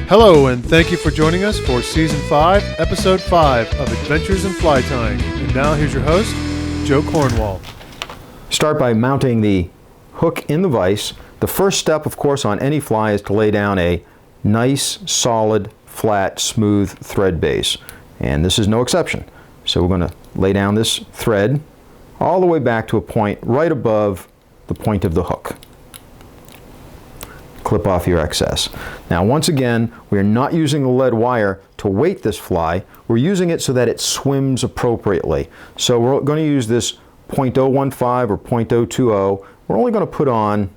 Hello, and thank you for joining us for Season 5, Episode 5 of Adventures in Fly Tying. And now here's your host, Joe Cornwall. Start by mounting the hook in the vise. The first step, of course, on any fly is to lay down a nice, solid, flat, smooth thread base. And this is no exception. So we're going to lay down this thread all the way back to a point right above the point of the hook. Clip off your excess. Now once again, we're not using the lead wire to weight this fly. We're using it so that it swims appropriately. So we're going to use this .015 or .020. We're only going to put on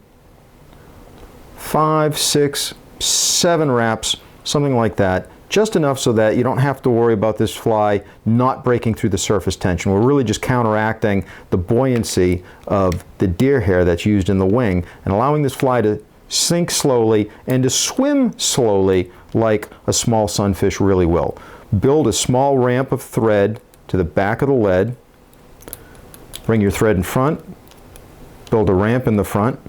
5, 6, 7 wraps, something like that. Just enough so that you don't have to worry about this fly not breaking through the surface tension. We're really just counteracting the buoyancy of the deer hair that's used in the wing and allowing this fly to sink slowly and to swim slowly like a small sunfish really will. Build a small ramp of thread to the back of the lead. Bring your thread in front. Build a ramp in the front.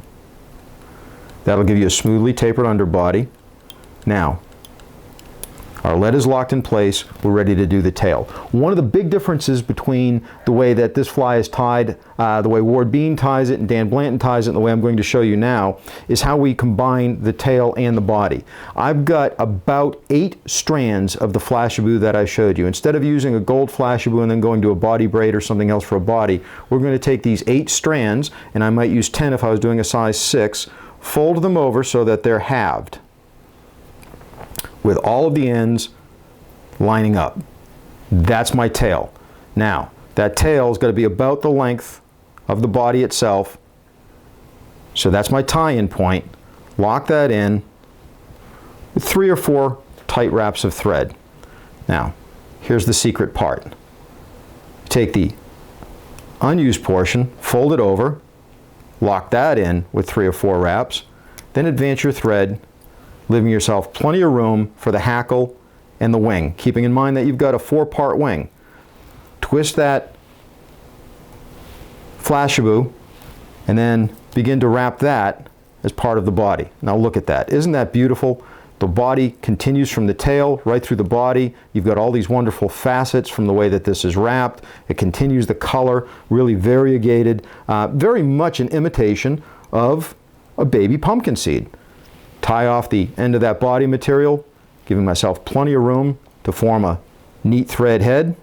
That'll give you a smoothly tapered underbody. Now, our lead is locked in place. We're ready to do the tail. One of the big differences between the way that this fly is tied, the way Ward Bean ties it and Dan Blanton ties it, and the way I'm going to show you now, is how we combine the tail and the body. I've got about 8 strands of the Flashabou that I showed you. Instead of using a gold Flashabou and then going to a body braid or something else for a body, we're going to take these 8 strands, and I might use 10 if I was doing a size 6, fold them over so that they're halved, with all of the ends lining up. That's my tail. Now, that tail is going to be about the length of the body itself. So that's my tie-in point. Lock that in with 3 or 4 tight wraps of thread. Now, here's the secret part. Take the unused portion, fold it over, lock that in with 3 or 4 wraps, then advance your thread, leaving yourself plenty of room for the hackle and the wing, keeping in mind that you've got a 4-part wing. Twist that Flashabou and then begin to wrap that as part of the body. Now look at that. Isn't that beautiful? The body continues from the tail right through the body. You've got all these wonderful facets from the way that this is wrapped. It continues the color, really variegated, very much an imitation of a baby pumpkin seed. Tie off the end of that body material, giving myself plenty of room to form a neat thread head.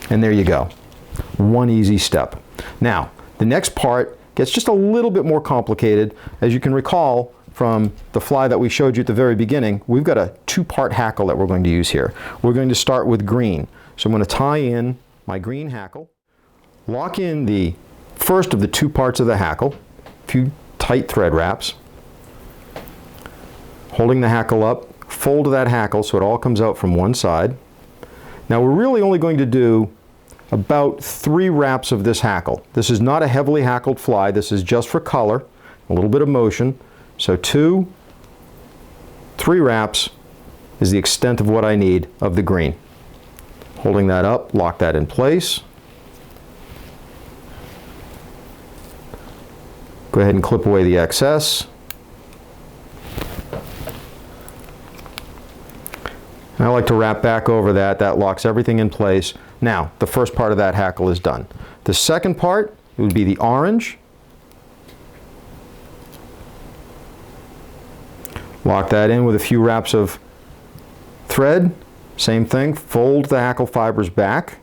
And there you go. One easy step. Now, the next part gets just a little bit more complicated. As you can recall from the fly that we showed you at the very beginning, we've got a 2-part hackle that we're going to use here. We're going to start with green. So I'm going to tie in my green hackle, lock in the first of the 2 parts of the hackle, a few tight thread wraps, holding the hackle up, fold that hackle so it all comes out from one side. Now we're really only going to do about 3 wraps of this hackle. This is not a heavily hackled fly. This is just for color, a little bit of motion. So 2, 3 wraps is the extent of what I need of the green. Holding that up, lock that in place. Go ahead and clip away the excess. And I like to wrap back over that. That locks everything in place. Now, the first part of that hackle is done. The second part would be the orange. Lock that in with a few wraps of thread. Same thing, fold the hackle fibers back.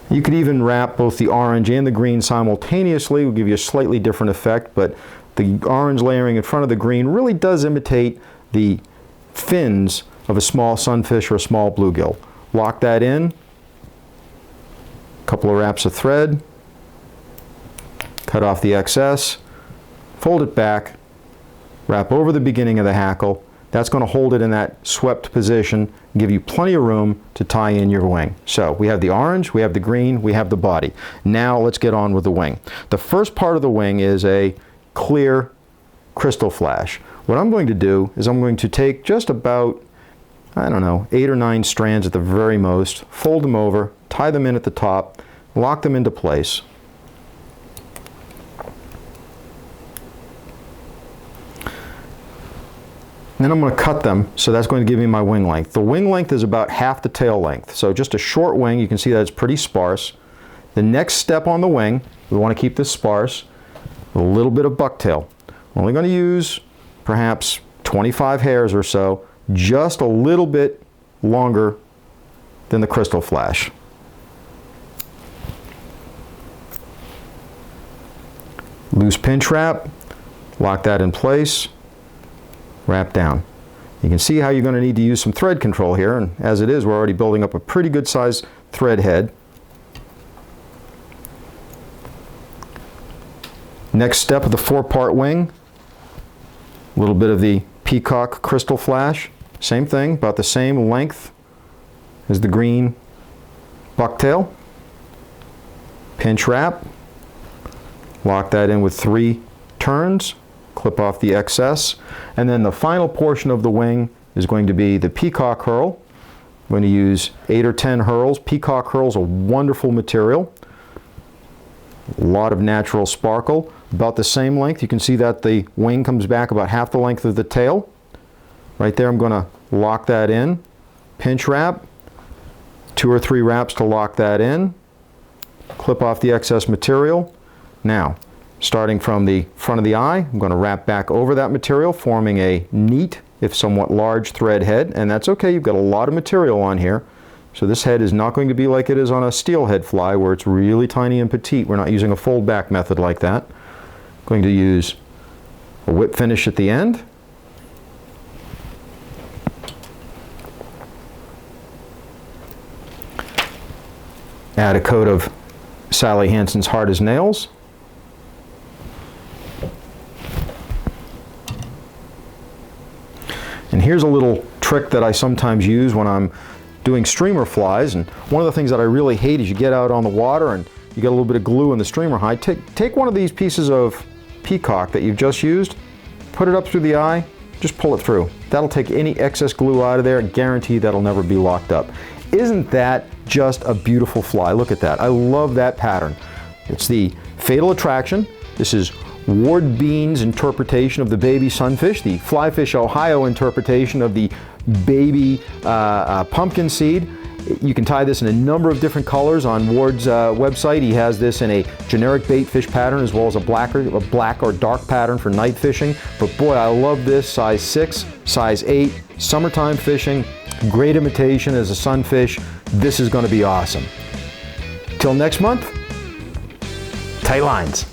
You could even wrap both the orange and the green simultaneously. It will give you a slightly different effect, but the orange layering in front of the green really does imitate the fins of a small sunfish or a small bluegill. Lock that in, a couple of wraps of thread, cut off the excess, fold it back, wrap over the beginning of the hackle. That's going to hold it in that swept position, give you plenty of room to tie in your wing. So we have the orange, we have the green, we have the body. Now let's get on with the wing. The first part of the wing is a clear crystal flash. What I'm going to do is I'm going to take just about, I don't know, 8 or 9 strands at the very most, fold them over, tie them in at the top, lock them into place. then I'm going to cut them, so that's going to give me my wing length. The wing length is about half the tail length, so just a short wing. You can see that it's pretty sparse. The next step on the wing, we want to keep this sparse, a little bit of bucktail. I'm only going to use perhaps 25 hairs or so, just a little bit longer than the Crystal Flash. Loose pinch wrap, lock that in place, wrap down. You can see how you're going to need to use some thread control here, and as it is, we're already building up a pretty good sized thread head. Next step of the 4-part wing, a little bit of the Peacock Crystal Flash, same thing, about the same length as the green bucktail. Pinch wrap, lock that in with 3 turns, clip off the excess, and then the final portion of the wing is going to be the Peacock Herl. I'm going to use 8 or 10 herls. Peacock Herl's a wonderful material. A lot of natural sparkle, about the same length. You can see that the wing comes back about half the length of the tail. Right there, I'm going to lock that in. Pinch wrap, 2 or 3 wraps to lock that in. Clip off the excess material. Now, starting from the front of the eye, I'm going to wrap back over that material, forming a neat, if somewhat large, thread head, and that's okay. You've got a lot of material on here. So this head is not going to be like it is on a steelhead fly, where it's really tiny and petite. We're not using a fold back method like that. I'm going to use a whip finish at the end. Add a coat of Sally Hansen's Hard as Nails. And here's a little trick that I sometimes use when I'm doing streamer flies. And one of the things that I really hate is you get out on the water and you get a little bit of glue in the streamer hide. Take one of these pieces of Peacock that you've just used, put it up through the eye, just pull it through. That'll take any excess glue out of there and guarantee that'll never be locked up. Isn't that just a beautiful fly? Look at that. I love that pattern. It's the Fatal Attraction. This is Ward Bean's interpretation of the baby sunfish, the Flyfish Ohio interpretation of the baby pumpkin seed. You can tie this in a number of different colors on Ward's website. He has this in a generic bait fish pattern as well as a black or dark pattern for night fishing. But boy, I love this size 6, size 8, summertime fishing, great imitation as a sunfish. This is going to be awesome. Till next month, tight lines.